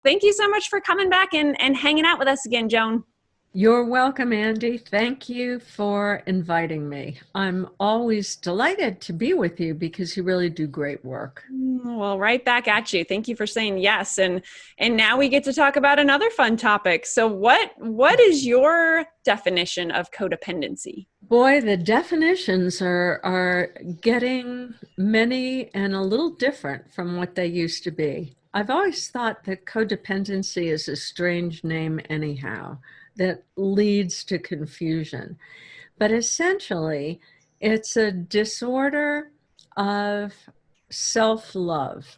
thank you so much for coming back and hanging out with us again, Joan. You're welcome, Andy. Thank you for inviting me. I'm always delighted to be with you because you really do great work. Well, right back at you. Thank you for saying yes. And now we get to talk about another fun topic. So what is your definition of codependency? Boy, the definitions are getting many and a little different from what they used to be. I've always thought that codependency is a strange name anyhow, that leads to confusion. But essentially, it's a disorder of self-love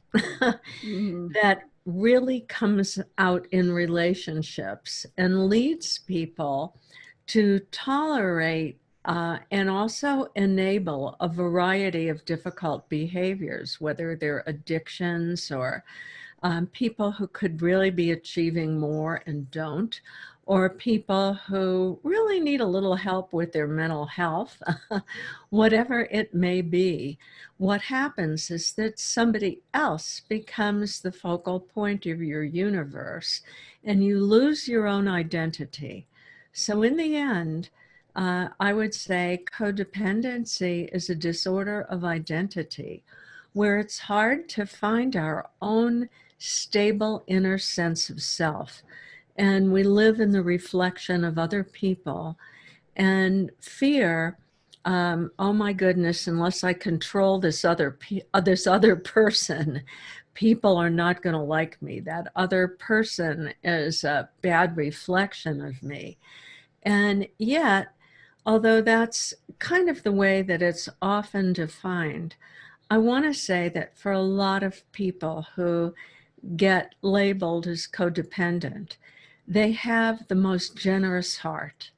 Mhm. that really comes out in relationships and leads people to tolerate and also enable a variety of difficult behaviors, whether they're addictions or people who could really be achieving more and don't, or people who really need a little help with their mental health, whatever it may be. What happens is that somebody else becomes the focal point of your universe and you lose your own identity. So, in the end, I would say codependency is a disorder of identity where it's hard to find our own stable inner sense of self. And we live in the reflection of other people and fear. Oh my goodness! Unless I control this other person, people are not going to like me. That other person is a bad reflection of me. And yet, although that's kind of the way that it's often defined, I want to say that for a lot of people who get labeled as codependent, they have the most generous heart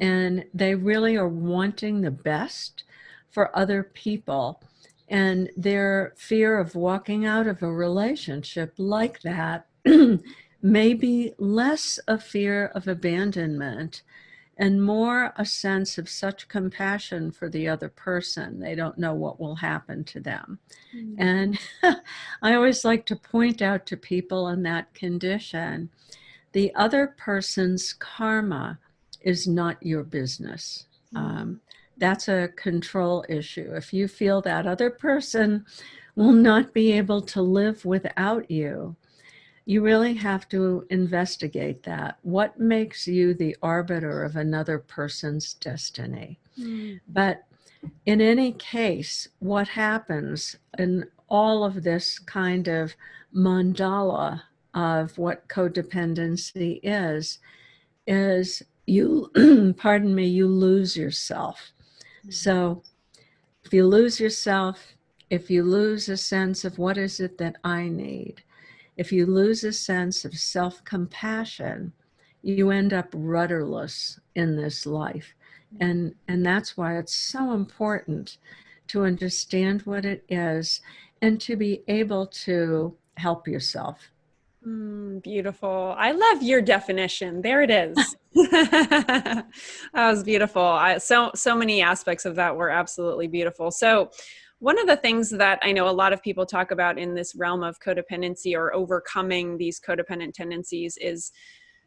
and they really are wanting the best for other people. And their fear of walking out of a relationship like that may be less a fear of abandonment and more a sense of such compassion for the other person. They don't know what will happen to them. And I always like to point out to people in that condition, the other person's karma is not your business. That's a control issue. If you feel that other person will not be able to live without you, you really have to investigate that. What makes you the arbiter of another person's destiny? Mm. But in any case, what happens in all of this kind of mandala of what codependency is you, pardon me, you lose yourself. So if you lose yourself, if you lose a sense of what is it that I need, if you lose a sense of self-compassion, you end up rudderless in this life. And that's why it's so important to understand what it is and to be able to help yourself. Beautiful. I love your definition. There it is. That was beautiful. So many aspects of that were absolutely beautiful. So one of the things that I know a lot of people talk about in this realm of codependency or overcoming these codependent tendencies is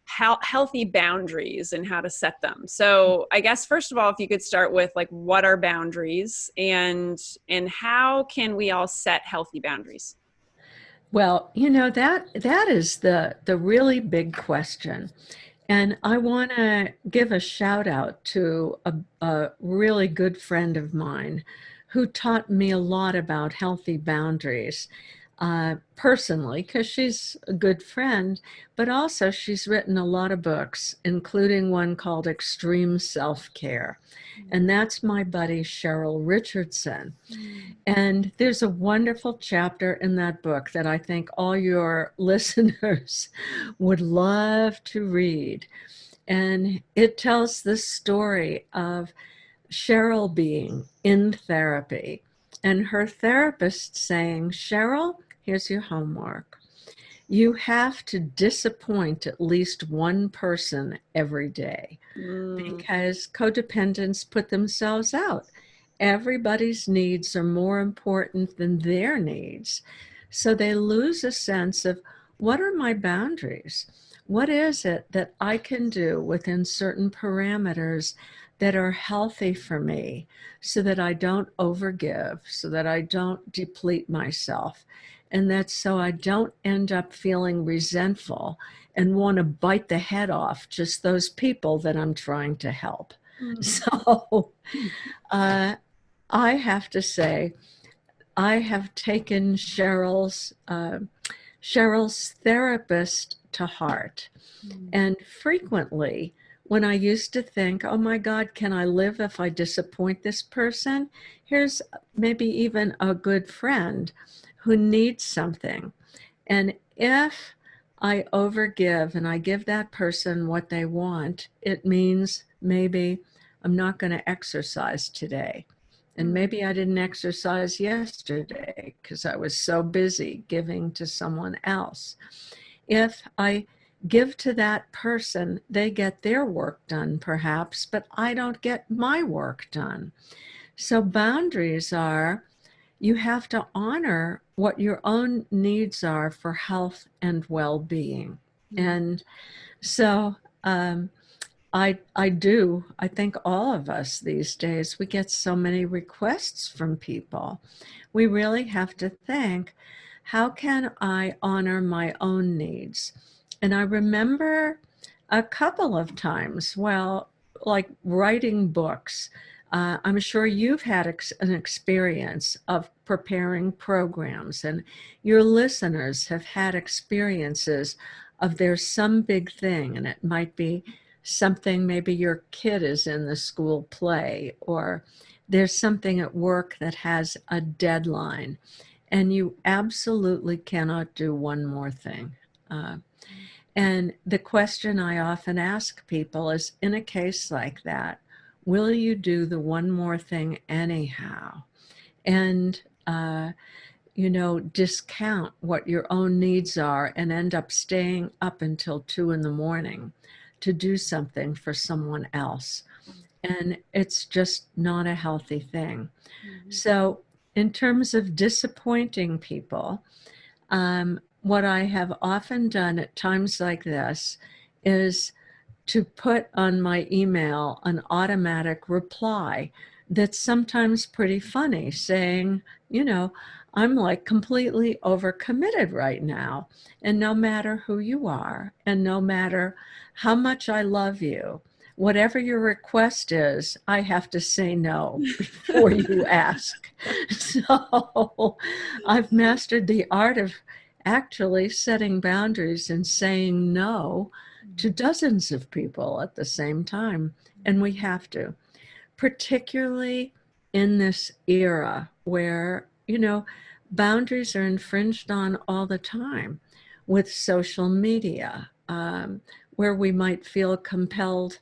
how healthy boundaries and how to set them. So I guess first of all, if you could start with like what are boundaries and how can we all set healthy boundaries? Well, that is the really big question. And I want to give a shout out to a really good friend of mine who taught me a lot about healthy boundaries personally, because she's a good friend, but also she's written a lot of books, including one called Extreme Self-Care. And that's my buddy Cheryl Richardson. And there's a wonderful chapter in that book that I think all your listeners would love to read. And it tells the story of Cheryl being in therapy and her therapist saying, Cheryl, here's your homework. You have to disappoint at least one person every day Mm. because codependents put themselves out. Everybody's needs are more important than their needs. So they lose a sense of what are my boundaries? What is it that I can do within certain parameters that are healthy for me so that I don't overgive, so that I don't deplete myself, and that so I don't end up feeling resentful and want to bite the head off just those people that I'm trying to help. Mm. So uh, I have to say, I have taken Cheryl's therapist to heart. Mm. And frequently, when I used to think, oh my God, can I live if I disappoint this person? Here's maybe even a good friend who needs something. And if I overgive and I give that person what they want, it means maybe I'm not going to exercise today. And Mm. maybe I didn't exercise yesterday because I was so busy giving to someone else. If I give to that person, they get their work done perhaps, but I don't get my work done. So boundaries are, you have to honor what your own needs are for health and well-being. Mm. And so I think all of us these days, we get so many requests from people. We really have to think, how can I honor my own needs? And I remember a couple of times, well, like writing books. I'm sure you've had an experience of preparing programs, and your listeners have had experiences of there's some big thing, and it might be something, maybe your kid is in the school play, or there's something at work that has a deadline, and you absolutely cannot do one more thing. Uh, and the question I often ask people is, in a case like that, will you do the one more thing anyhow? And, discount what your own needs are and end up staying up until 2 in the morning to do something for someone else. And it's just not a healthy thing. Mhm. So, in terms of disappointing people, what I have often done at times like this is to put on my email an automatic reply that's sometimes pretty funny, saying, I'm like completely overcommitted right now. And no matter who you are, and no matter how much I love you, whatever your request is, I have to say no before you ask. So I've mastered the art of actually setting boundaries and saying no to dozens of people at the same time. And we have to, particularly in this era where, boundaries are infringed on all the time with social media, where we might feel compelled,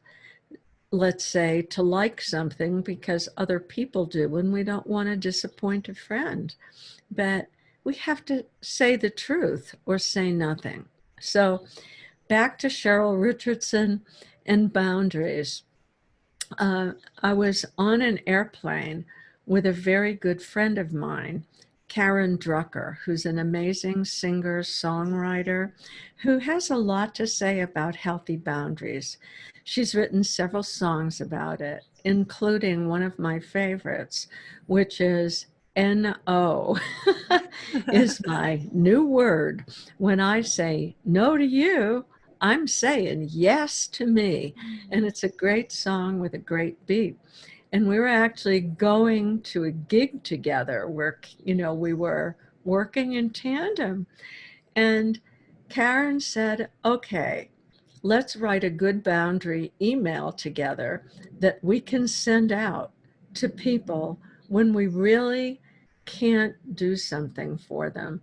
let's say, to like something because other people do, and we don't want to disappoint a friend. But we have to say the truth or say nothing. So, back to Cheryl Richardson and boundaries. Uh, I was on an airplane with a very good friend of mine, Karen Drucker, who's an amazing singer, songwriter, who has a lot to say about healthy boundaries. She's written several songs about it, including one of my favorites, which is NO, is my new word. When I say no to you, I'm saying yes to me. And it's a great song with a great beat. And we were actually going to a gig together where, we were working in tandem. And Karen said, okay, let's write a good boundary email together that we can send out to people when we really can't do something for them.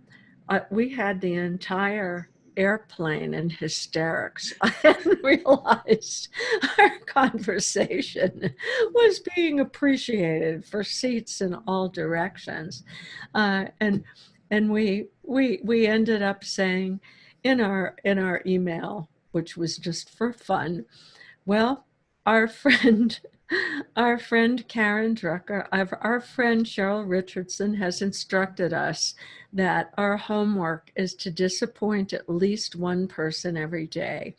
We had the entire airplane in hysterics. I hadn't realized our conversation was being appreciated for seats in all directions. And we ended up saying in our email, which was just for fun, well, our friend Our friend Karen Drucker, our friend Cheryl Richardson has instructed us that our homework is to disappoint at least one person every day.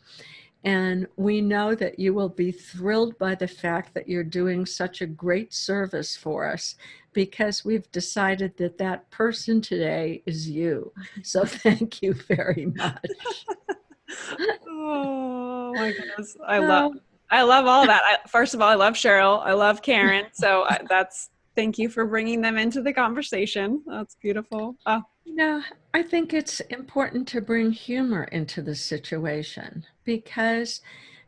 And we know that you will be thrilled by the fact that you're doing such a great service for us because we've decided that that person today is you. So thank you very much. Oh my goodness. Oh, I love all that. First of all, I love Cheryl. I love Karen. So thank you for bringing them into the conversation. That's beautiful. Oh, you know, I think it's important to bring humor into the situation because,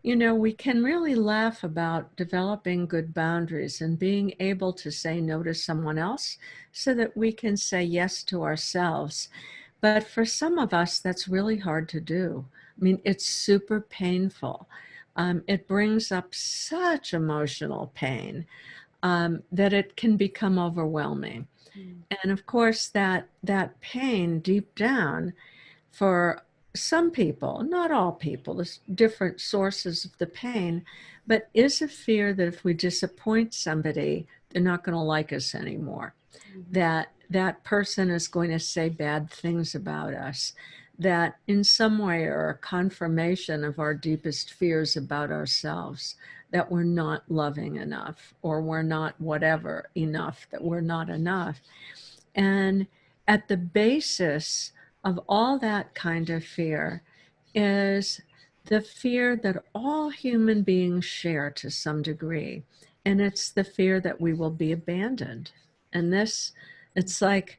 we can really laugh about developing good boundaries and being able to say no to someone else so that we can say yes to ourselves. But for some of us, that's really hard to do. I mean, it's super painful. It brings up such emotional pain that it can become overwhelming. And of course, that pain deep down for some people, not all people, there's different sources of the pain, but is a fear that if we disappoint somebody, they're not going to like us anymore, that that person is going to say bad things about us, that in some way are a confirmation of our deepest fears about ourselves, that we're not loving enough or we're not whatever enough, that we're not enough. And at the basis of all that kind of fear is the fear that all human beings share to some degree. And it's the fear that we will be abandoned. And it's like,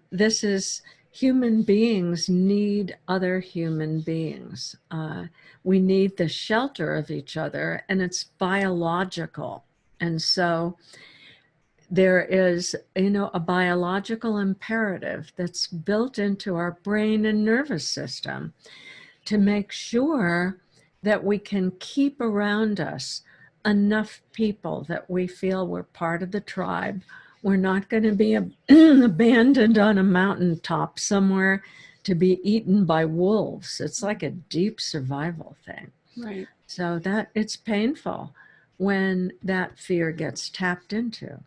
this is human beings need other human beings. We need the shelter of each other, and it's biological. And so, there is, a biological imperative that's built into our brain and nervous system to make sure that we can keep around us enough people that we feel we're part of the tribe. We're not going to be abandoned on a mountaintop somewhere to be eaten by wolves. It's like a deep survival thing. right. So that it's painful when that fear gets tapped into.